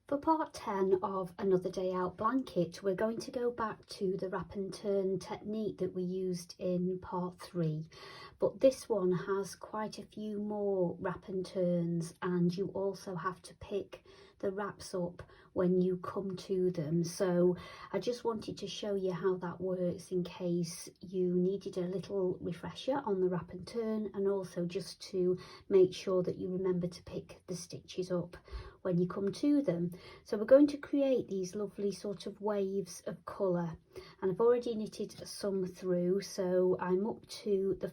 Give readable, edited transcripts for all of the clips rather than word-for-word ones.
For part 10 of Another Day Out blanket, we're going to go back to the wrap and turn technique that we used in part 3. But this one has quite a few more wrap and turns, and you also have to pick the wraps up when you come to them. So I just wanted to show you how that works in case you needed a little refresher on the wrap and turn, and also just to make sure that you remember to pick the stitches up when you come to them. So we're going to create these lovely sort of waves of colour, and I've already knitted some through, so I'm up to the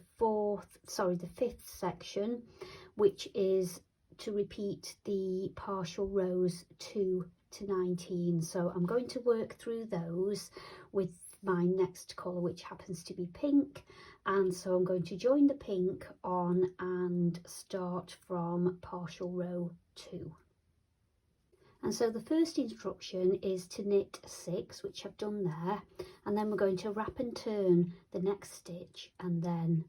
fifth section, which is to repeat the partial rows 2 to 19. So I'm going to work through those with my next colour, which happens to be pink, and so I'm going to join the pink on and start from partial row 2. And so the first instruction is to knit 6, which I've done there, and then we're going to wrap and turn the next stitch, and then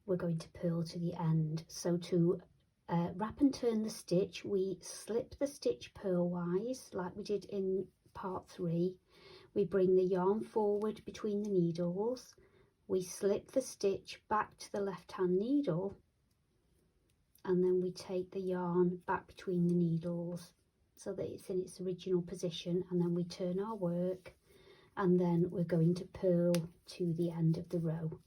we're going to purl to the end. So to wrap and turn the stitch, we slip the stitch purlwise like we did in part 3. We bring the yarn forward between the needles, we slip the stitch back to the left hand needle, and then we take the yarn back between the needles so that it's in its original position, and then we turn our work, and then we're going to purl to the end of the row.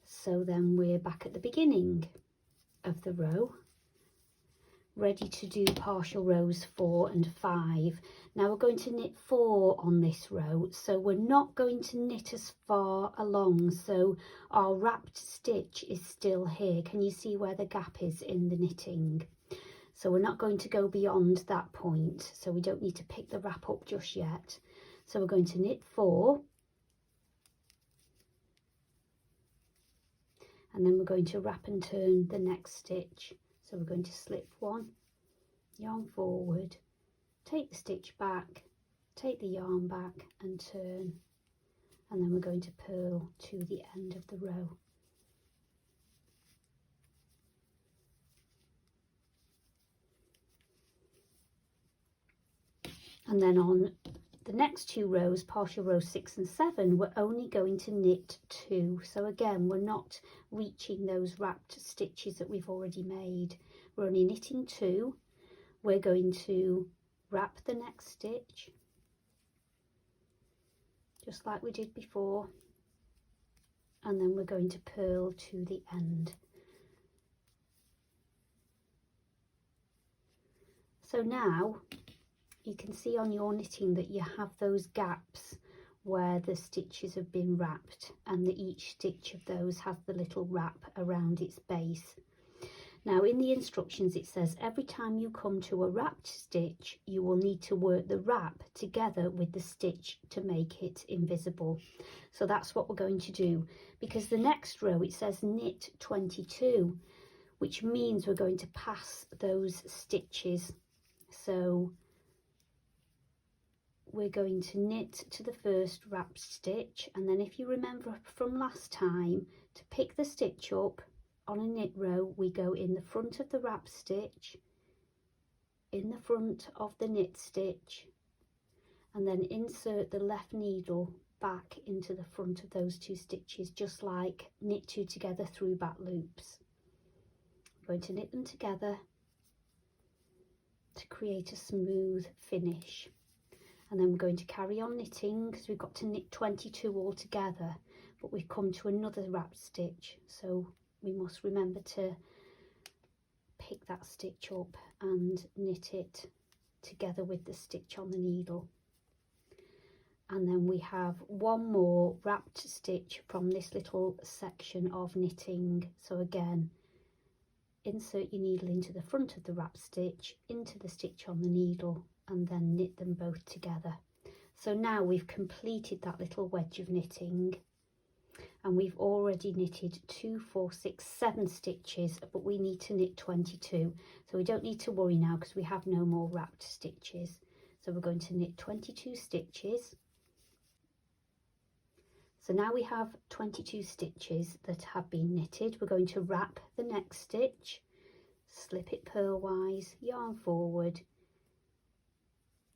So then we're back at the beginning of the row, ready to do partial rows 4 and 5. Now we're going to knit 4 on this row, so we're not going to knit as far along, so our wrapped stitch is still here. Can you see where the gap is in the knitting? So we're not going to go beyond that point, so we don't need to pick the wrap up just yet. So we're going to knit 4, and then we're going to wrap and turn the next stitch. So we're going to slip 1, yarn forward, take the stitch back, take the yarn back and turn, and then we're going to purl to the end of the row. And then on the next 2 rows, partial rows 6 and 7, we're only going to knit 2. So again, we're not reaching those wrapped stitches that we've already made. We're only knitting 2. We're going to wrap the next stitch, just like we did before, and then we're going to purl to the end. So now you can see on your knitting that you have those gaps where the stitches have been wrapped, and that each stitch of those has the little wrap around its base. Now in the instructions it says every time you come to a wrapped stitch, you will need to work the wrap together with the stitch to make it invisible. So that's what we're going to do, because the next row it says knit 22, which means we're going to pass those stitches. So we're going to knit to the first wrapped stitch, and then if you remember from last time, to pick the stitch up on a knit row, we go in the front of the wrap stitch, in the front of the knit stitch, and then insert the left needle back into the front of those 2 stitches, just like knit 2 together through back loops. I'm going to knit them together to create a smooth finish, and then we're going to carry on knitting because we've got to knit 22 all together, but we've come to another wrapped stitch, so we must remember to pick that stitch up and knit it together with the stitch on the needle. And then we have 1 more wrapped stitch from this little section of knitting. So again, insert your needle into the front of the wrap stitch, into the stitch on the needle, and then knit them both together. So now we've completed that little wedge of knitting, and we've already knitted 2, 4, 6, 7 stitches, but we need to knit 22. So we don't need to worry now because we have no more wrapped stitches. So we're going to knit 22 stitches. So now we have 22 stitches that have been knitted. We're going to wrap the next stitch, slip it purlwise, yarn forward,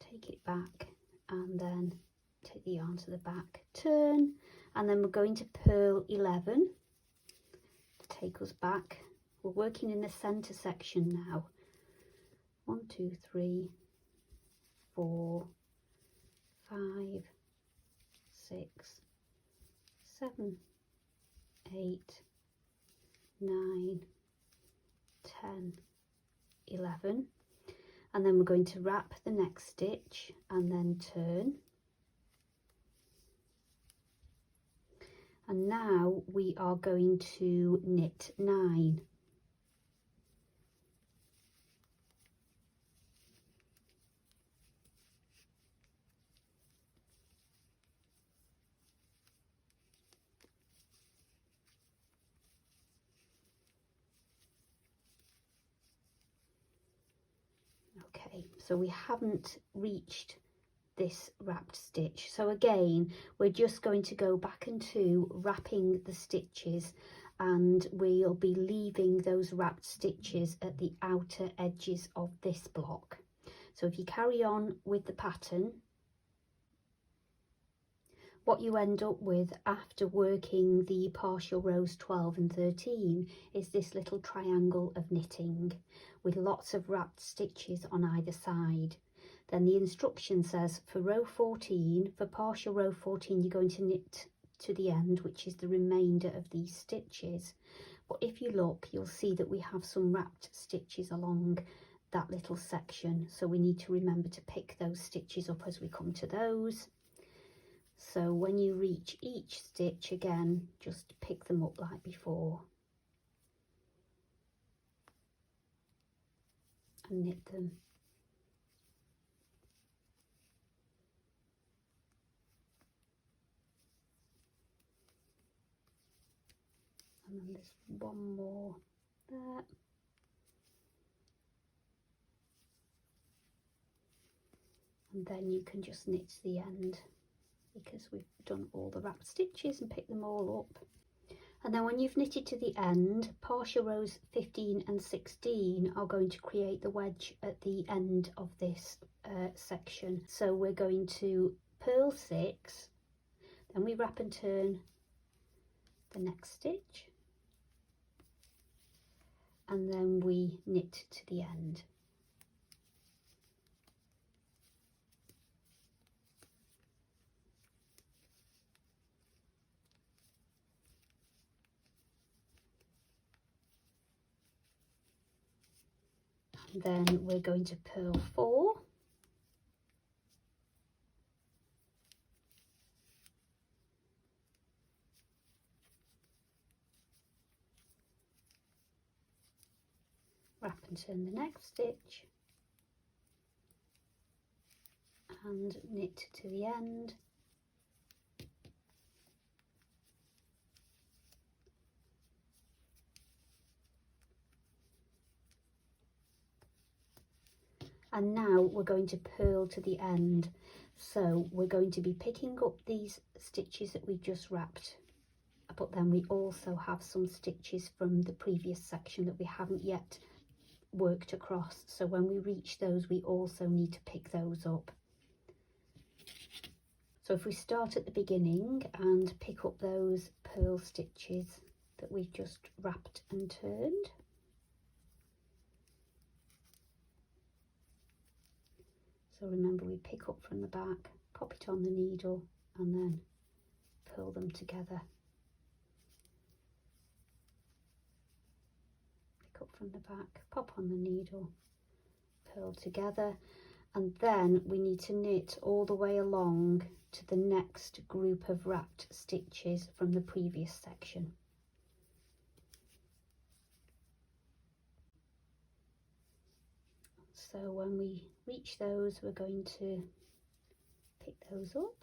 take it back, and then take the yarn to the back, turn, and then we're going to purl 11 to take us back. We're working in the center section now. 1, 2, 3, 4, 5, 6, 7, 8, 9, 10, 11, and then we're going to wrap the next stitch and then turn. And now we are going to knit 9. Okay, so we haven't reached this wrapped stitch, so again we're just going to go back into wrapping the stitches, and we'll be leaving those wrapped stitches at the outer edges of this block. So if you carry on with the pattern, what you end up with after working the partial rows 12 and 13 is this little triangle of knitting with lots of wrapped stitches on either side. Then the instruction says for row 14, for partial row 14, you're going to knit to the end, which is the remainder of these stitches. But if you look, you'll see that we have some wrapped stitches along that little section, so we need to remember to pick those stitches up as we come to those. So when you reach each stitch again, just pick them up like before and knit them. And then there's one more there. And then you can just knit to the end, because we've done all the wrapped stitches and picked them all up. And then when you've knitted to the end, partial rows 15 and 16 are going to create the wedge at the end of this section. So we're going to purl 6, then we wrap and turn the next stitch, and then we knit to the end. Then we're going to purl 4, wrap and turn the next stitch, and knit to the end. And now we're going to purl to the end. So we're going to be picking up these stitches that we've just wrapped, but then we also have some stitches from the previous section that we haven't yet worked across. So when we reach those, we also need to pick those up. So if we start at the beginning and pick up those purl stitches that we've just wrapped and turned, so remember we pick up from the back, pop it on the needle, and then purl them together. Pick up from the back, pop on the needle, purl together, and then we need to knit all the way along to the next group of wrapped stitches from the previous section. So when we reach those, we're going to pick those up.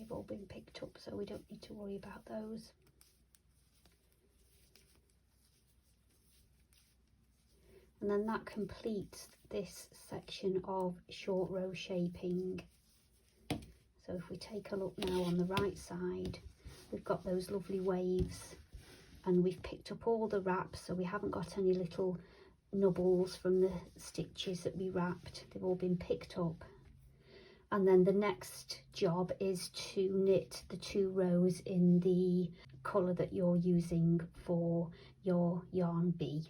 they've all been picked up, so we don't need to worry about those. And then that completes this section of short row shaping. So if we take a look now on the right side, we've got those lovely waves, and we've picked up all the wraps, so we haven't got any little nubbles from the stitches that we wrapped. They've all been picked up. And then the next job is to knit the 2 rows in the colour that you're using for your yarn bee.